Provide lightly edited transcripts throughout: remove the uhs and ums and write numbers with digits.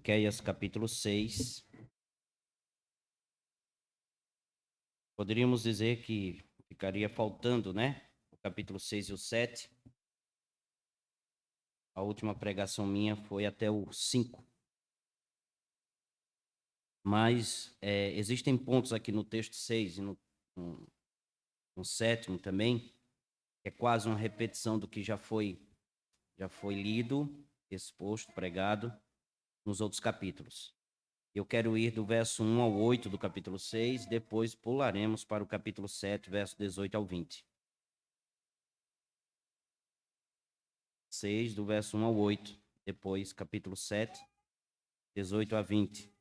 Miqueias capítulo 6. Poderíamos dizer que ficaria faltando, né? O capítulo 6 e o 7. A última pregação minha foi até o 5. Mas existem pontos aqui no texto 6 e no 7 também, que é quase uma repetição do que já foi lido, exposto, pregado nos outros capítulos. Eu quero ir do verso 1 ao 8 do capítulo 6, depois pularemos para o capítulo 7, verso 18 ao 20. 6, do verso 1 ao 8, depois capítulo 7, 18 a 20.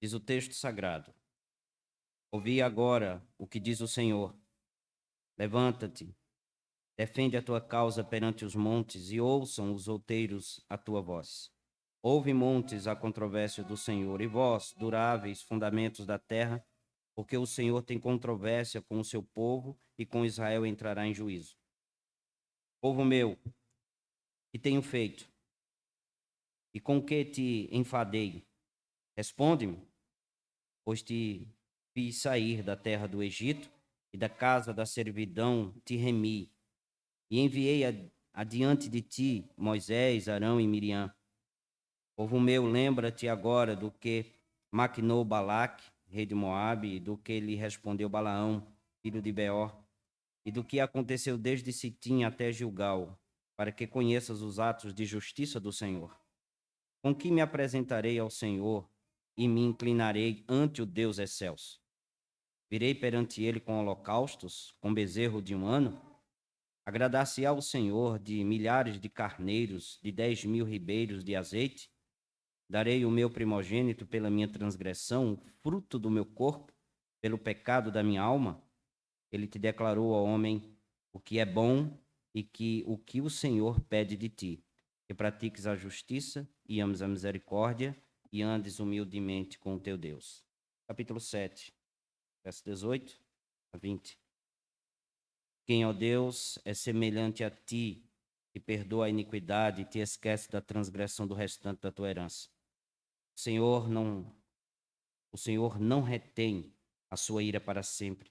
Diz o texto sagrado: Ouvi agora o que diz o Senhor. Levanta-te, defende a tua causa perante os montes, e ouçam os outeiros a tua voz. Ouve, montes, a controvérsia do Senhor, e vós, duráveis fundamentos da terra, porque o Senhor tem controvérsia com o seu povo, e com Israel entrará em juízo. Povo meu, que tenho feito? E com que te enfadei? Responde-me, pois te fiz sair da terra do Egito, e da casa da servidão te remi, e enviei adiante de ti Moisés, Arão e Miriam. Povo meu, lembra-te agora do que maquinou Balaque, rei de Moabe, e do que lhe respondeu Balaão, filho de Beor, e do que aconteceu desde Sitim até Gilgal, para que conheças os atos de justiça do Senhor. Com que me apresentarei ao Senhor e me inclinarei ante o Deus excelso? Virei perante ele com holocaustos, com bezerro de um ano? Agradar-se-á o Senhor de milhares de carneiros, de 10.000 ribeiros de azeite? Darei o meu primogênito pela minha transgressão, o fruto do meu corpo, pelo pecado da minha alma? Ele te declarou, ó homem, o que é bom e o que o Senhor pede de ti, que pratiques a justiça e ames a misericórdia e andes humildemente com o teu Deus. Capítulo 7, verso 18 a 20. Quem, ó Deus, é semelhante a ti, que perdoa a iniquidade e te esquece da transgressão do restante da tua herança. O Senhor não retém a sua ira para sempre,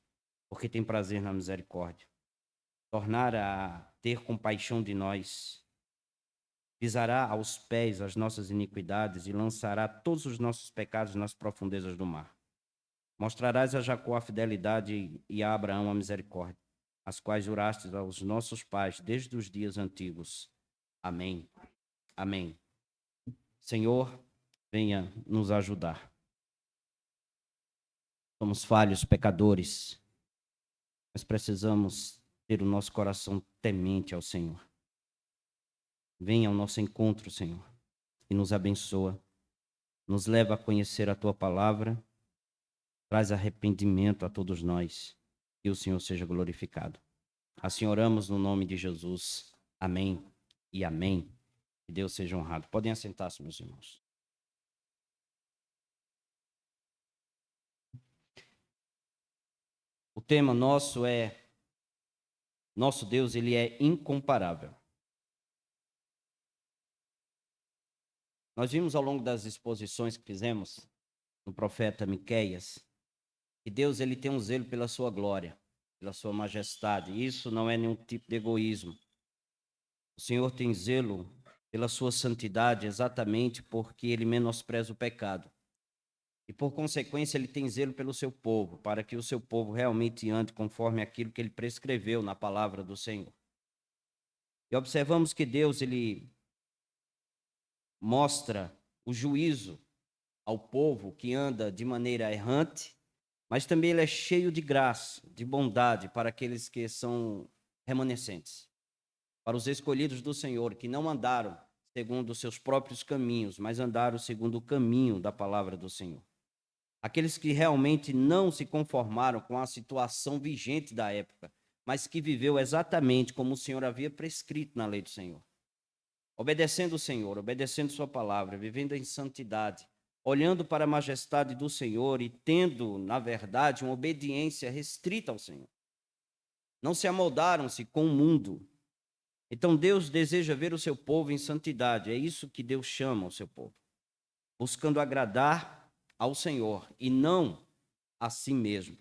porque tem prazer na misericórdia. Tornar a ter compaixão de nós. Pisará aos pés as nossas iniquidades e lançará todos os nossos pecados nas profundezas do mar. Mostrarás a Jacó a fidelidade e a Abraão a misericórdia, as quais jurastes aos nossos pais desde os dias antigos. Amém. Amém. Senhor, venha nos ajudar. Somos falhos, pecadores, mas precisamos ter o nosso coração temente ao Senhor. Venha ao nosso encontro, Senhor, e nos abençoa. Nos leva a conhecer a Tua palavra. Traz arrependimento a todos nós. Que o Senhor seja glorificado. Assim oramos no nome de Jesus. Amém e amém. Que Deus seja honrado. Podem assentar-se, meus irmãos. O tema nosso é: nosso Deus, ele é incomparável. Nós vimos ao longo das exposições que fizemos no profeta Miqueias que Deus, ele tem um zelo pela sua glória, pela sua majestade. Isso não é nenhum tipo de egoísmo. O Senhor tem zelo pela sua santidade exatamente porque ele menospreza o pecado. E, por consequência, ele tem zelo pelo seu povo, para que o seu povo realmente ande conforme aquilo que ele prescreveu na palavra do Senhor. E observamos que Deus, ele mostra o juízo ao povo que anda de maneira errante, mas também ele é cheio de graça, de bondade para aqueles que são remanescentes, para os escolhidos do Senhor, que não andaram segundo os seus próprios caminhos, mas andaram segundo o caminho da palavra do Senhor. Aqueles que realmente não se conformaram com a situação vigente da época, mas que viveu exatamente como o Senhor havia prescrito na lei do Senhor. Obedecendo o Senhor, obedecendo sua palavra, vivendo em santidade, olhando para a majestade do Senhor e tendo, na verdade, uma obediência restrita ao Senhor. Não se amoldaram-se com o mundo, Então Deus deseja ver o seu povo em santidade. É isso que Deus chama o seu povo. Buscando agradar ao Senhor e não a si mesmo.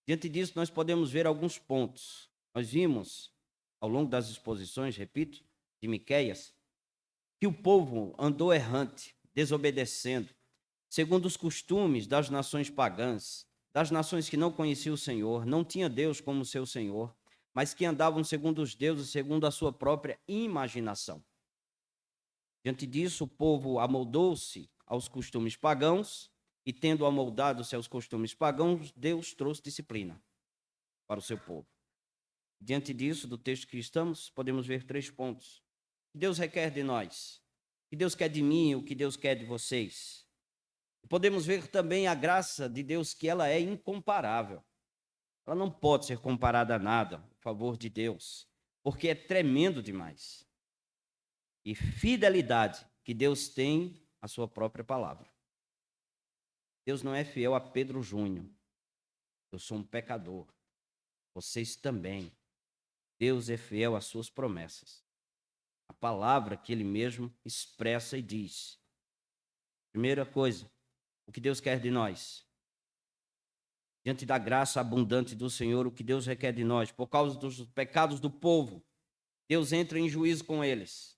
Diante disso, nós podemos ver alguns pontos. Nós vimos, ao longo das exposições, repito, de Miqueias, que o povo andou errante, desobedecendo, segundo os costumes das nações pagãs, das nações que não conheciam o Senhor, não tinha Deus como seu Senhor, mas que andavam segundo os deuses, segundo a sua própria imaginação. Diante disso, o povo amoldou-se aos costumes pagãos, e tendo amoldado-se aos costumes pagãos, Deus trouxe disciplina para o seu povo. Diante disso, do texto que estamos, podemos ver 3 pontos. O que Deus requer de nós? O que Deus quer de mim? O que Deus quer de vocês? Podemos ver também a graça de Deus, que ela é incomparável. Ela não pode ser comparada a nada, o favor de Deus, porque é tremendo demais. E fidelidade que Deus tem à sua própria palavra. Deus não é fiel a Pedro Júnior. Eu sou um pecador. Vocês também. Deus é fiel às suas promessas. A palavra que ele mesmo expressa e diz. Primeira coisa, o que Deus quer de nós? Diante da graça abundante do Senhor, o que Deus requer de nós? Por causa dos pecados do povo, Deus entra em juízo com eles.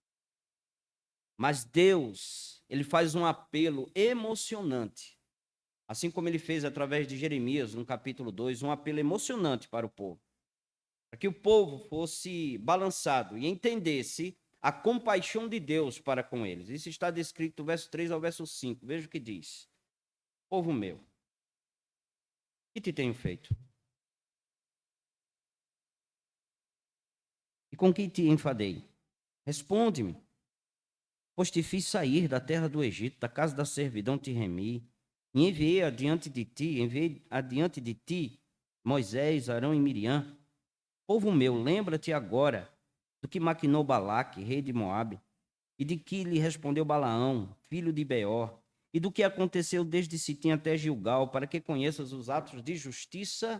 Mas Deus, ele faz um apelo emocionante. Assim como ele fez através de Jeremias, no capítulo 2, um apelo emocionante para o povo. Para que o povo fosse balançado e entendesse a compaixão de Deus para com eles. Isso está descrito do verso 3 ao verso 5. Veja o que diz. Povo meu, o que te tenho feito? E com que te enfadei? Responde-me. Pois te fiz sair da terra do Egito, da casa da servidão te remi, e enviei adiante de ti Moisés, Arão e Miriam. Povo meu, lembra-te agora do que maquinou Balaque, rei de Moabe, e de que lhe respondeu Balaão, filho de Beor, e do que aconteceu desde Sitim até Gilgal, para que conheças os atos de justiça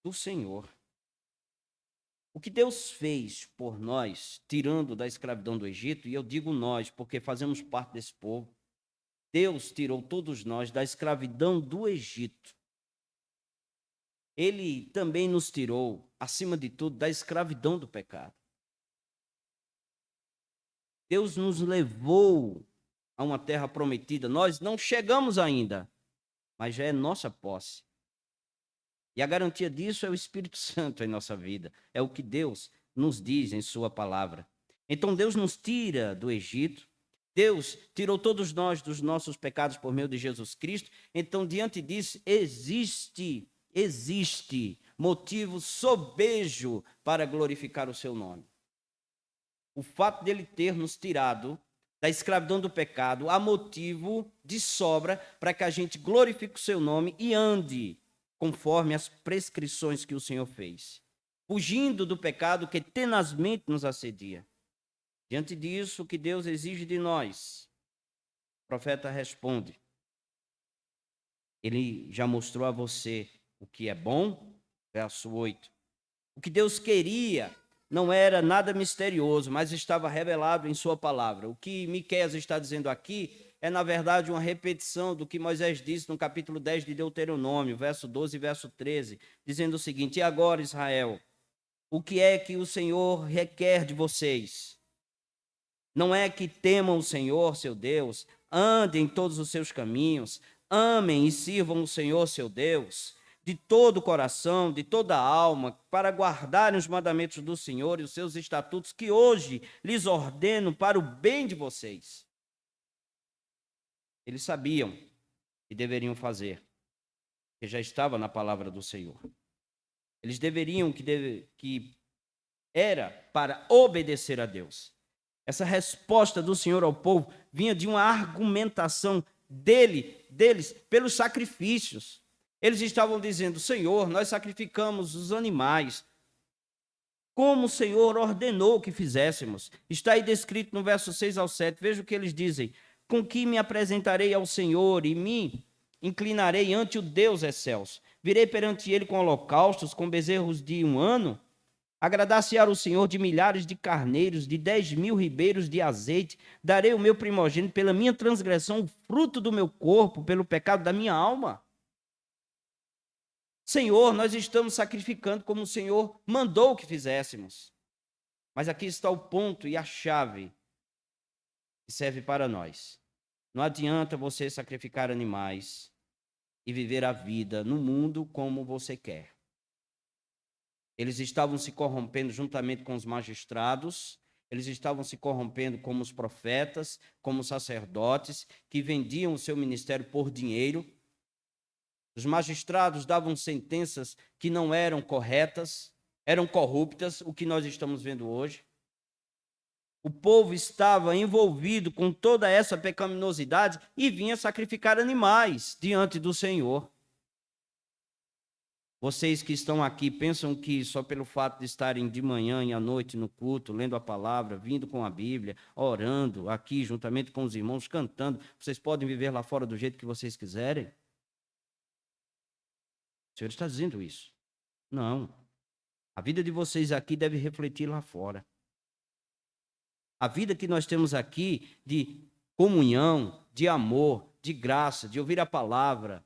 do Senhor. O que Deus fez por nós, tirando da escravidão do Egito, e eu digo nós, porque fazemos parte desse povo, Deus tirou todos nós da escravidão do Egito. Ele também nos tirou, acima de tudo, da escravidão do pecado. Deus nos levou a uma terra prometida. Nós não chegamos ainda, mas já é nossa posse. E a garantia disso é o Espírito Santo em nossa vida. É o que Deus nos diz em sua palavra. Então Deus nos tira do Egito. Deus tirou todos nós dos nossos pecados por meio de Jesus Cristo. Então, diante disso, existe motivo sobejo para glorificar o seu nome. O fato dele ter nos tirado da escravidão do pecado há motivo de sobra para que a gente glorifique o seu nome e ande conforme as prescrições que o Senhor fez, fugindo do pecado que tenazmente nos assedia. Diante disso, o que Deus exige de nós? O profeta responde. Ele já mostrou a você o que é bom, verso 8. O que Deus queria não era nada misterioso, mas estava revelado em sua palavra. O que Miqueias está dizendo aqui é, na verdade, uma repetição do que Moisés disse no capítulo 10 de Deuteronômio, verso 12 e verso 13, dizendo o seguinte: e agora, Israel, o que é que o Senhor requer de vocês? Não é que temam o Senhor, seu Deus, andem em todos os seus caminhos, amem e sirvam o Senhor, seu Deus, de todo o coração, de toda a alma, para guardarem os mandamentos do Senhor e os seus estatutos que hoje lhes ordeno para o bem de vocês. Eles sabiam que deveriam fazer, que já estava na palavra do Senhor. Eles deveriam que era para obedecer a Deus. Essa resposta do Senhor ao povo vinha de uma argumentação deles pelos sacrifícios. Eles estavam dizendo: Senhor, nós sacrificamos os animais, como o Senhor ordenou que fizéssemos. Está aí descrito no verso 6 ao 7. Veja o que eles dizem: com que me apresentarei ao Senhor e me inclinarei ante o Deus excelso. Virei perante ele com holocaustos, com bezerros de 1 ano. Agradar-se-á o Senhor de milhares de carneiros, de 10.000 ribeiros de azeite. Darei o meu primogênito pela minha transgressão, o fruto do meu corpo, pelo pecado da minha alma. Senhor, nós estamos sacrificando como o Senhor mandou que fizéssemos. Mas aqui está o ponto e a chave que serve para nós. Não adianta você sacrificar animais e viver a vida no mundo como você quer. Eles estavam se corrompendo juntamente com os magistrados, eles estavam se corrompendo como os profetas, como os sacerdotes, que vendiam o seu ministério por dinheiro. Os magistrados davam sentenças que não eram corretas, eram corruptas, o que nós estamos vendo hoje. O povo estava envolvido com toda essa pecaminosidade e vinha sacrificar animais diante do Senhor. Vocês que estão aqui pensam que só pelo fato de estarem de manhã e à noite no culto, lendo a palavra, vindo com a Bíblia, orando aqui juntamente com os irmãos, cantando, vocês podem viver lá fora do jeito que vocês quiserem? O Senhor está dizendo isso. Não. A vida de vocês aqui deve refletir lá fora. A vida que nós temos aqui de comunhão, de amor, de graça, de ouvir a palavra,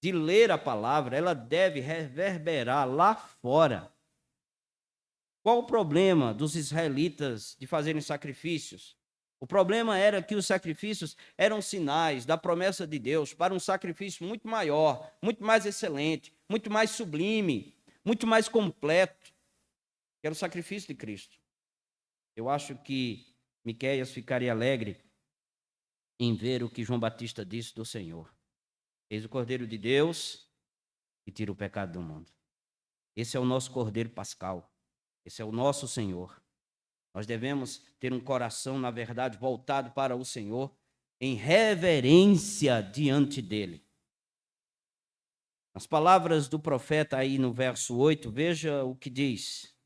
de ler a palavra, ela deve reverberar lá fora. Qual o problema dos israelitas de fazerem sacrifícios? O problema era que os sacrifícios eram sinais da promessa de Deus para um sacrifício muito maior, muito mais excelente, muito mais sublime, muito mais completo, que era o sacrifício de Cristo. Eu acho que Miqueias ficaria alegre em ver o que João Batista disse do Senhor. Eis o Cordeiro de Deus que tira o pecado do mundo. Esse é o nosso Cordeiro Pascal. Esse é o nosso Senhor. Nós devemos ter um coração, na verdade, voltado para o Senhor, em reverência diante dele. As palavras do profeta aí no verso 8, veja o que diz.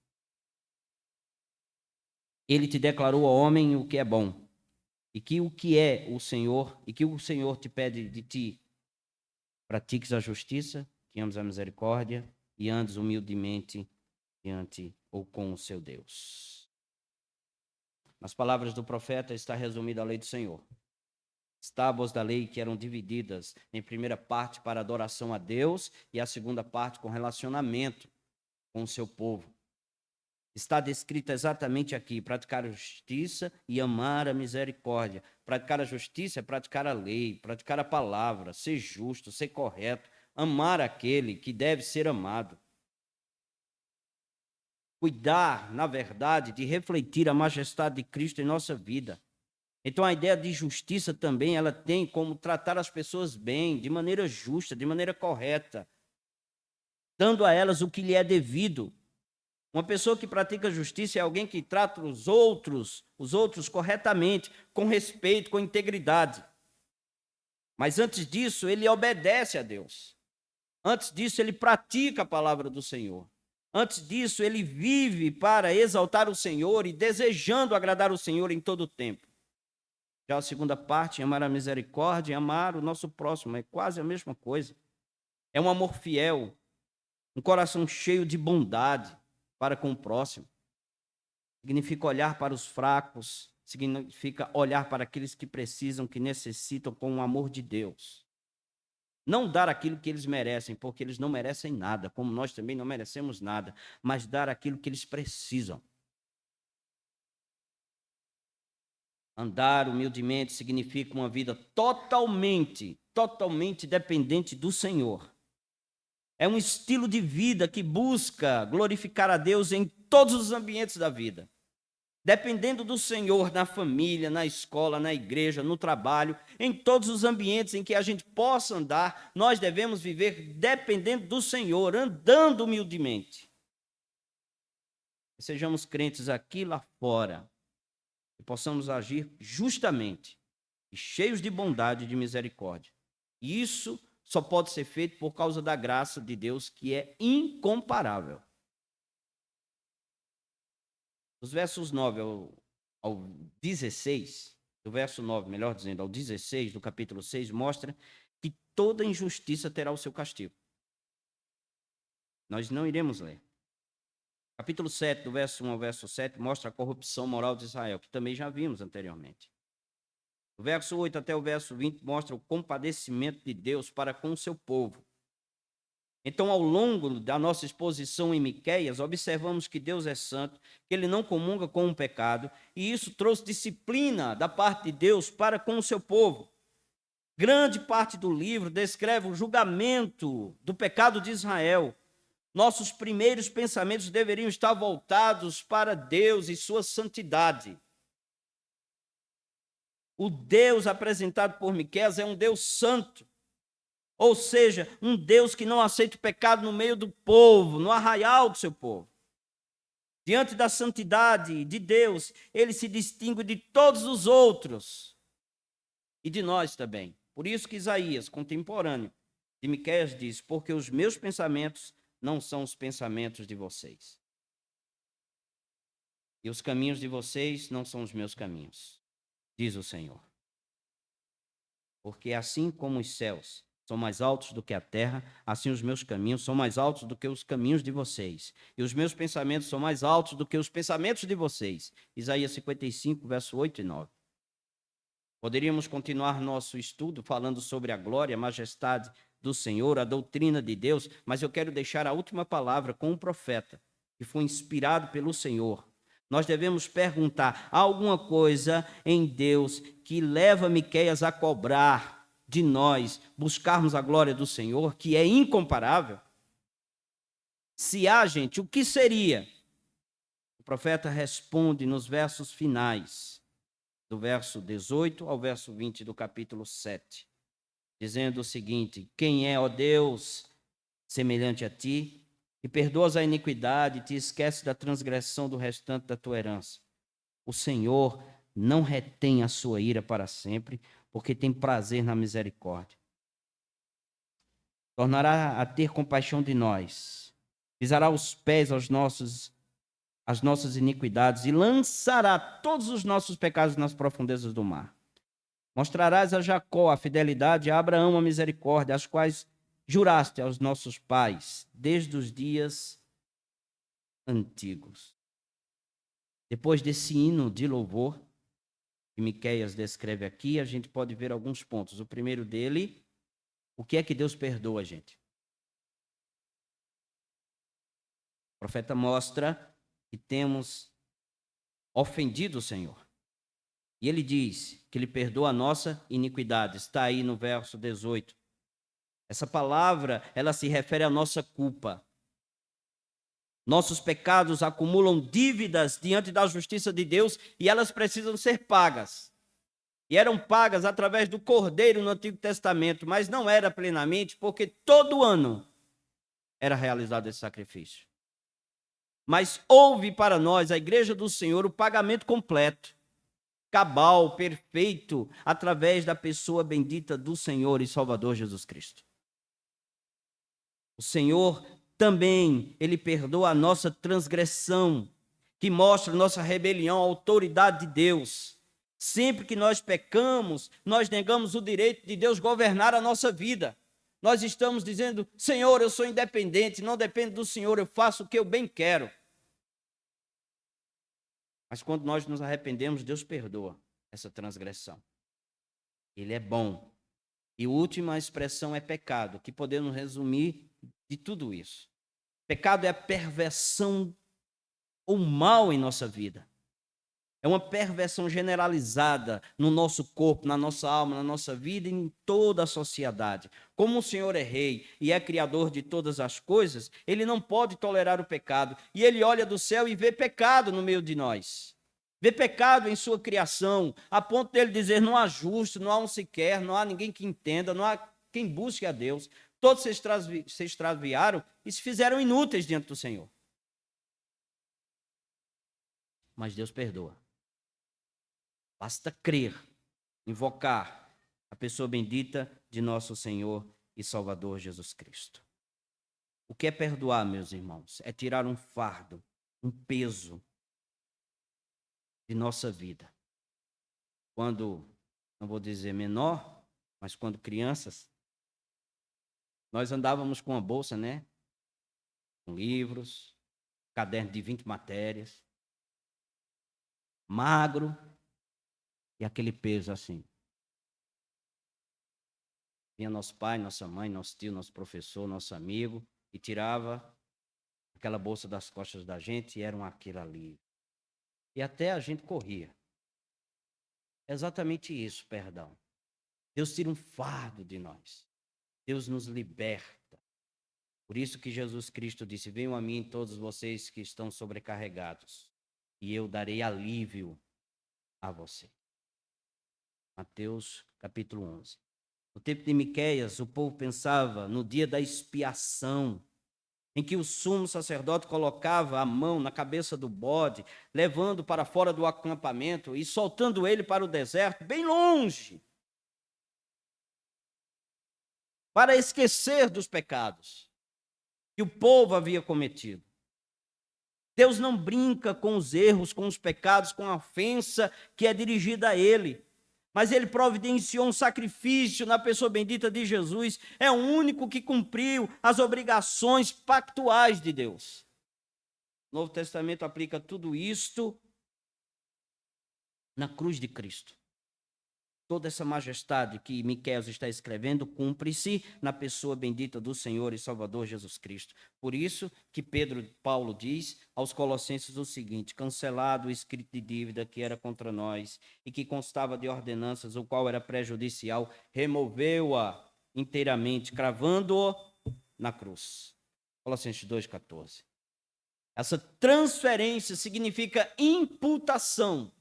Ele te declarou ao homem o que é bom, e que o que é o Senhor, e que o Senhor te pede de ti, pratiques a justiça, que ames a misericórdia e andes humildemente diante ou com o seu Deus. Nas palavras do profeta está resumida a lei do Senhor. As tábuas da lei que eram divididas em primeira parte para adoração a Deus e a segunda parte com relacionamento com o seu povo. Está descrita exatamente aqui: praticar a justiça e amar a misericórdia. Praticar a justiça é praticar a lei, praticar a palavra, ser justo, ser correto, amar aquele que deve ser amado. Cuidar, na verdade, de refletir a majestade de Cristo em nossa vida. Então, a ideia de justiça também, ela tem como tratar as pessoas bem, de maneira justa, de maneira correta, dando a elas o que lhe é devido. Uma pessoa que pratica justiça é alguém que trata os outros corretamente, com respeito, com integridade. Mas antes disso, ele obedece a Deus. Antes disso, ele pratica a palavra do Senhor. Antes disso, ele vive para exaltar o Senhor e desejando agradar o Senhor em todo o tempo. Já a segunda parte, amar a misericórdia e amar o nosso próximo, é quase a mesma coisa. É um amor fiel, um coração cheio de bondade para com o próximo. Significa olhar para os fracos, significa olhar para aqueles que precisam, que necessitam, com o amor de Deus. Não dar aquilo que eles merecem, porque eles não merecem nada, como nós também não merecemos nada, mas dar aquilo que eles precisam. Andar humildemente significa uma vida totalmente dependente do Senhor. É um estilo de vida que busca glorificar a Deus em todos os ambientes da vida. Dependendo do Senhor na família, na escola, na igreja, no trabalho, em todos os ambientes em que a gente possa andar, nós devemos viver dependendo do Senhor, andando humildemente. Sejamos crentes aqui e lá fora, e possamos agir justamente e cheios de bondade e de misericórdia. E isso só pode ser feito por causa da graça de Deus, que é incomparável. Dos versos 9 ao 16, do verso 9, melhor dizendo, ao 16 do capítulo 6, mostra que toda injustiça terá o seu castigo. Nós não iremos ler. Capítulo 7, do verso 1 ao verso 7, mostra a corrupção moral de Israel, que também já vimos anteriormente. Do verso 8 até o verso 20 mostra o compadecimento de Deus para com o seu povo. Então, ao longo da nossa exposição em Miqueias, observamos que Deus é santo, que ele não comunga com o pecado, e isso trouxe disciplina da parte de Deus para com o seu povo. Grande parte do livro descreve o julgamento do pecado de Israel. Nossos primeiros pensamentos deveriam estar voltados para Deus e sua santidade. O Deus apresentado por Miqueias é um Deus santo. Ou seja, um Deus que não aceita o pecado no meio do povo, no arraial do seu povo. Diante da santidade de Deus, ele se distingue de todos os outros e de nós também. Por isso que Isaías, contemporâneo de Miqueias, diz: porque os meus pensamentos não são os pensamentos de vocês, e os caminhos de vocês não são os meus caminhos, diz o Senhor. Porque assim como os céus são mais altos do que a terra, assim os meus caminhos são mais altos do que os caminhos de vocês, e os meus pensamentos são mais altos do que os pensamentos de vocês. Isaías 55, verso 8 e 9. Poderíamos continuar nosso estudo falando sobre a glória, a majestade do Senhor, a doutrina de Deus, mas eu quero deixar a última palavra com um profeta que foi inspirado pelo Senhor. Nós devemos perguntar: há alguma coisa em Deus que leva Miqueias a cobrar de nós buscarmos a glória do Senhor, que é incomparável? Se há, gente, o que seria? O profeta responde nos versos finais, do verso 18 ao verso 20 do capítulo 7, dizendo o seguinte: quem é, ó Deus, semelhante a ti, que perdoas a iniquidade e te esqueces da transgressão do restante da tua herança? O Senhor não retém a sua ira para sempre, porque tem prazer na misericórdia. Tornará a ter compaixão de nós, pisará os pés às nossas iniquidades e lançará todos os nossos pecados nas profundezas do mar. Mostrarás a Jacó a fidelidade, a Abraão a misericórdia, as quais juraste aos nossos pais desde os dias antigos. Depois desse hino de louvor que Miqueias descreve aqui, a gente pode ver alguns pontos. O primeiro dele, o que é que Deus perdoa, gente? O profeta mostra que temos ofendido o Senhor. E ele diz que ele perdoa a nossa iniquidade. Está aí no verso 18. Essa palavra, ela se refere à nossa culpa. Nossos pecados acumulam dívidas diante da justiça de Deus e elas precisam ser pagas. E eram pagas através do Cordeiro no Antigo Testamento, mas não era plenamente, porque todo ano era realizado esse sacrifício. Mas houve para nós, a Igreja do Senhor, o pagamento completo, cabal, perfeito, através da pessoa bendita do Senhor e Salvador Jesus Cristo. O Senhor também, ele perdoa a nossa transgressão, que mostra nossa rebelião à autoridade de Deus. Sempre que nós pecamos, nós negamos o direito de Deus governar a nossa vida. Nós estamos dizendo: Senhor, eu sou independente, não dependo do Senhor, eu faço o que eu bem quero. Mas quando nós nos arrependemos, Deus perdoa essa transgressão. Ele é bom. E a última expressão é pecado, que podemos resumir de tudo isso. Pecado é a perversão ou mal em nossa vida. É uma perversão generalizada no nosso corpo, na nossa alma, na nossa vida e em toda a sociedade. Como o Senhor é rei e é criador de todas as coisas, ele não pode tolerar o pecado. E ele olha do céu e vê pecado no meio de nós. Vê pecado em sua criação, a ponto dele dizer: não há justo, não há um sequer, não há ninguém que entenda, não há quem busque a Deus. Todos se extraviaram e se fizeram inúteis diante do Senhor. Mas Deus perdoa. Basta crer, invocar a pessoa bendita de nosso Senhor e Salvador Jesus Cristo. O que é perdoar, meus irmãos? É tirar um fardo, um peso de nossa vida. Quando, não vou dizer menor, mas quando crianças, nós andávamos com uma bolsa, né? Com livros, caderno de 20 matérias, magro, e aquele peso assim. Vinha nosso pai, nossa mãe, nosso tio, nosso professor, nosso amigo, e tirava aquela bolsa das costas da gente, e era um aquilo ali. E até a gente corria. É exatamente isso, perdão. Deus tira um fardo de nós. Deus nos liberta. Por isso que Jesus Cristo disse: venham a mim todos vocês que estão sobrecarregados, e eu darei alívio a vocês. Mateus capítulo 11. No tempo de Miqueias, o povo pensava no dia da expiação, em que o sumo sacerdote colocava a mão na cabeça do bode, levando para fora do acampamento e soltando ele para o deserto, bem longe, para esquecer dos pecados que o povo havia cometido. Deus não brinca com os erros, com os pecados, com a ofensa que é dirigida a ele. Mas ele providenciou um sacrifício na pessoa bendita de Jesus. É o único que cumpriu as obrigações pactuais de Deus. O Novo Testamento aplica tudo isto na cruz de Cristo. Toda essa majestade que Miqueias está escrevendo cumpre-se na pessoa bendita do Senhor e Salvador Jesus Cristo. Por isso que Paulo diz aos Colossenses o seguinte: cancelado o escrito de dívida que era contra nós e que constava de ordenanças, o qual era prejudicial, removeu-a inteiramente, cravando-o na cruz. Colossenses 2,14. Essa transferência significa imputação.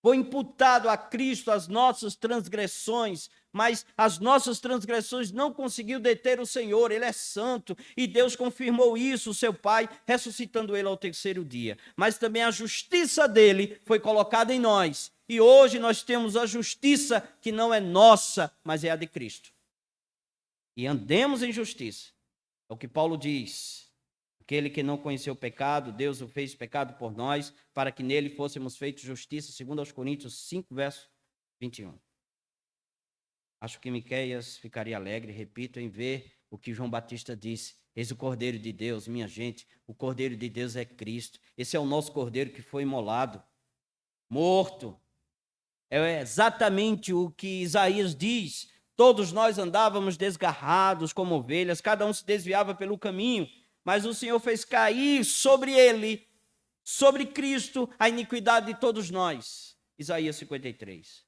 Foi imputado a Cristo as nossas transgressões, mas as nossas transgressões não conseguiu deter o Senhor. Ele é santo e Deus confirmou isso, o seu Pai, ressuscitando ele ao terceiro dia. Mas também a justiça dele foi colocada em nós. E hoje nós temos a justiça que não é nossa, mas é a de Cristo. E andemos em justiça. É o que Paulo diz. Aquele que não conheceu o pecado, Deus o fez pecado por nós, para que nele fôssemos feitos justiça, segundo aos Coríntios 5, verso 21. Acho que Miqueias ficaria alegre, repito, em ver o que João Batista disse. Eis o Cordeiro de Deus, minha gente, o Cordeiro de Deus é Cristo. Esse é o nosso Cordeiro que foi imolado, morto. É exatamente o que Isaías diz. Todos nós andávamos desgarrados como ovelhas, cada um se desviava pelo caminho. Mas o Senhor fez cair sobre ele, sobre Cristo, a iniquidade de todos nós. Isaías 53.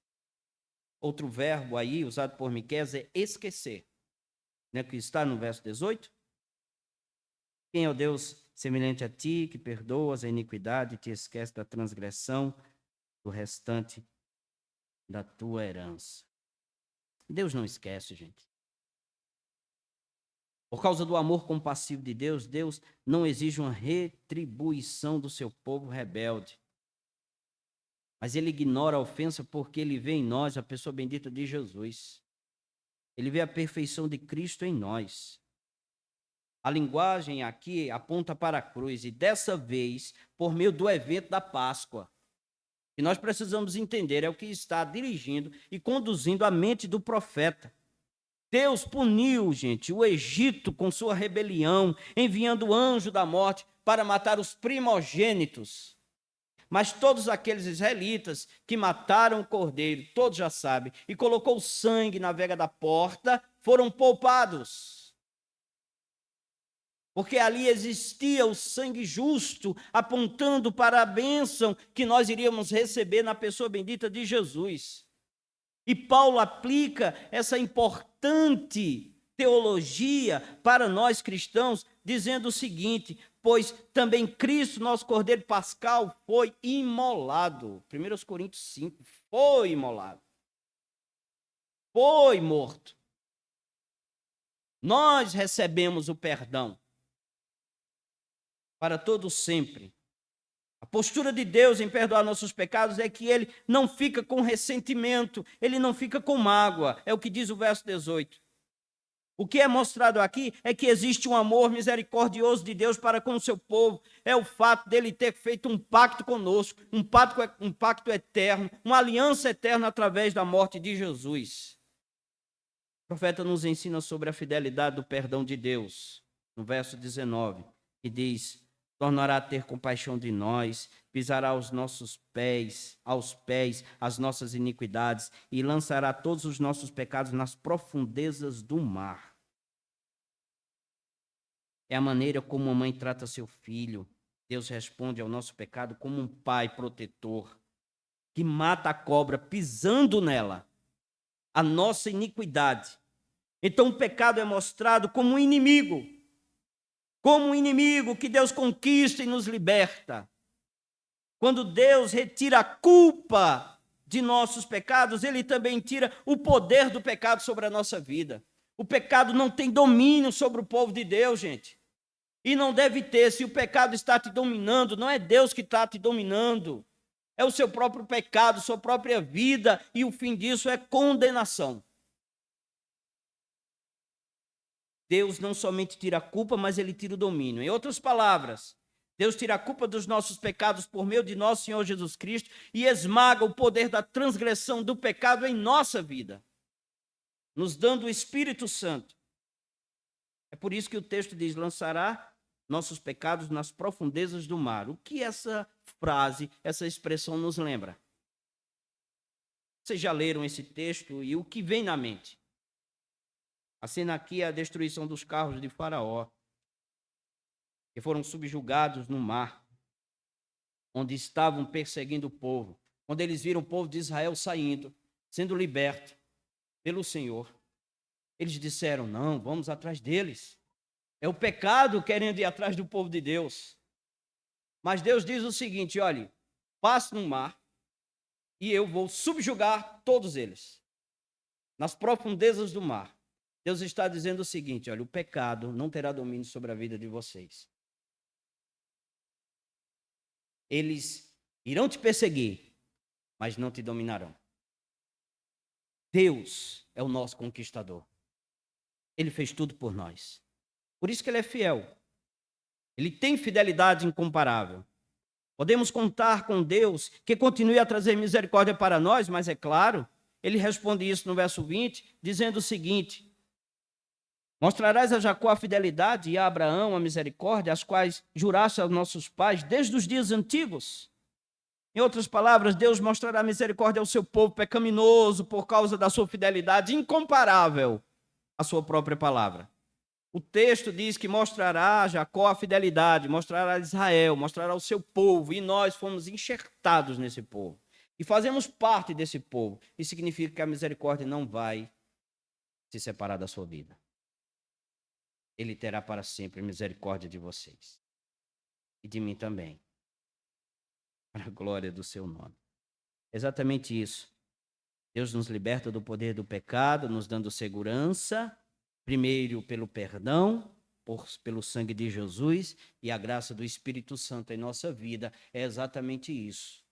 Outro verbo aí, usado por Miqueias, é esquecer. Né, que está no verso 18. Quem é o Deus semelhante a ti, que perdoas a iniquidade e te esquece da transgressão do restante da tua herança? Deus não esquece, gente. Por causa do amor compassivo de Deus, Deus não exige uma retribuição do seu povo rebelde. Mas ele ignora a ofensa porque ele vê em nós a pessoa bendita de Jesus. Ele vê a perfeição de Cristo em nós. A linguagem aqui aponta para a cruz e dessa vez, por meio do evento da Páscoa. E nós precisamos entender, é o que está dirigindo e conduzindo a mente do profeta. Deus puniu, gente, o Egito com sua rebelião, enviando o anjo da morte para matar os primogênitos. Mas todos aqueles israelitas que mataram o cordeiro, todos já sabem, e colocou o sangue na vega da porta, foram poupados. Porque ali existia o sangue justo, apontando para a bênção que nós iríamos receber na pessoa bendita de Jesus. E Paulo aplica essa importante teologia para nós cristãos, dizendo o seguinte: pois também Cristo, nosso Cordeiro Pascal, foi imolado. 1 Coríntios 5, foi imolado. Foi morto. Nós recebemos o perdão para todo sempre. A postura de Deus em perdoar nossos pecados é que ele não fica com ressentimento, ele não fica com mágoa. É o que diz o verso 18. O que é mostrado aqui é que existe um amor misericordioso de Deus para com o seu povo. É o fato dele ter feito um pacto conosco, um pacto eterno, uma aliança eterna através da morte de Jesus. O profeta nos ensina sobre a fidelidade do perdão de Deus, no verso 19, que diz: tornará a ter compaixão de nós, pisará aos pés as nossas iniquidades e lançará todos os nossos pecados nas profundezas do mar. É a maneira como a mãe trata seu filho. Deus responde ao nosso pecado como um pai protetor que mata a cobra pisando nela, a nossa iniquidade. Então o pecado é mostrado como um inimigo que Deus conquista e nos liberta. Quando Deus retira a culpa de nossos pecados, Ele também tira o poder do pecado sobre a nossa vida. O pecado não tem domínio sobre o povo de Deus, gente. E não deve ter. Se o pecado está te dominando, não é Deus que está te dominando. É o seu próprio pecado, sua própria vida, e o fim disso é condenação. Deus não somente tira a culpa, mas Ele tira o domínio. Em outras palavras, Deus tira a culpa dos nossos pecados por meio de nosso Senhor Jesus Cristo e esmaga o poder da transgressão do pecado em nossa vida, nos dando o Espírito Santo. É por isso que o texto diz: lançará nossos pecados nas profundezas do mar. O que essa frase, essa expressão nos lembra? Vocês já leram esse texto e o que vem na mente? A cena aqui é a destruição dos carros de Faraó, que foram subjugados no mar, onde estavam perseguindo o povo. Quando eles viram o povo de Israel saindo, sendo liberto pelo Senhor, eles disseram: não, vamos atrás deles. É o pecado querendo ir atrás do povo de Deus. Mas Deus diz o seguinte: olhe, passe no mar e eu vou subjugar todos eles, nas profundezas do mar. Deus está dizendo o seguinte: olha, o pecado não terá domínio sobre a vida de vocês. Eles irão te perseguir, mas não te dominarão. Deus é o nosso conquistador. Ele fez tudo por nós. Por isso que Ele é fiel. Ele tem fidelidade incomparável. Podemos contar com Deus que continue a trazer misericórdia para nós, mas é claro, Ele responde isso no verso 20, dizendo o seguinte: mostrarás a Jacó a fidelidade e a Abraão a misericórdia, as quais juraste aos nossos pais desde os dias antigos. Em outras palavras, Deus mostrará misericórdia ao seu povo pecaminoso por causa da sua fidelidade incomparável à sua própria palavra. O texto diz que mostrará a Jacó a fidelidade, mostrará a Israel, mostrará ao seu povo, e nós fomos enxertados nesse povo. E fazemos parte desse povo. Isso significa que a misericórdia não vai se separar da sua vida. Ele terá para sempre misericórdia de vocês. E de mim também. Para a glória do seu nome. Exatamente isso. Deus nos liberta do poder do pecado, nos dando segurança, primeiro pelo perdão, pelo sangue de Jesus, e a graça do Espírito Santo em nossa vida. É exatamente isso.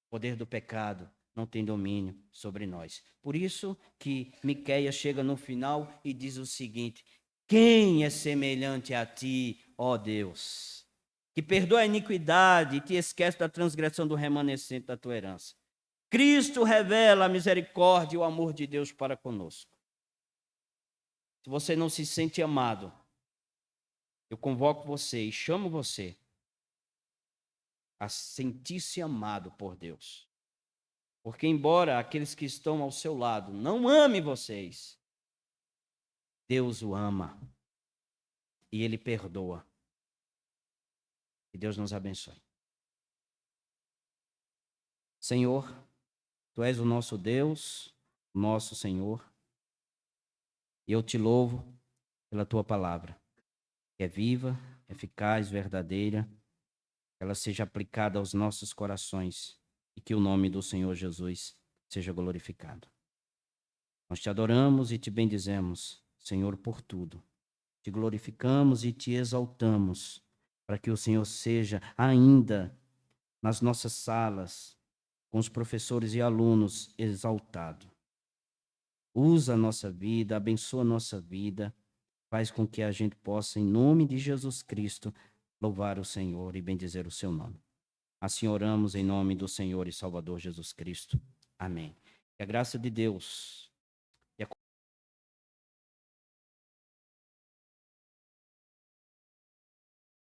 O poder do pecado não tem domínio sobre nós. Por isso que Miqueias chega no final e diz o seguinte: quem é semelhante a ti, ó Deus, que perdoa a iniquidade e te esquece da transgressão do remanescente da tua herança? Cristo revela a misericórdia e o amor de Deus para conosco. Se você não se sente amado, eu convoco você e chamo você a sentir-se amado por Deus. Porque embora aqueles que estão ao seu lado não amem vocês, Deus o ama e Ele perdoa. Que Deus nos abençoe. Senhor, Tu és o nosso Deus, o nosso Senhor, e eu te louvo pela Tua palavra, que é viva, eficaz, verdadeira, que ela seja aplicada aos nossos corações e que o nome do Senhor Jesus seja glorificado. Nós te adoramos e te bendizemos, Senhor, por tudo. Te glorificamos e te exaltamos, para que o Senhor seja ainda nas nossas salas, com os professores e alunos, exaltado. Usa a nossa vida, abençoa a nossa vida, faz com que a gente possa, em nome de Jesus Cristo, louvar o Senhor e bendizer o seu nome. Assim oramos em nome do Senhor e Salvador Jesus Cristo. Amém. Que a graça de Deus,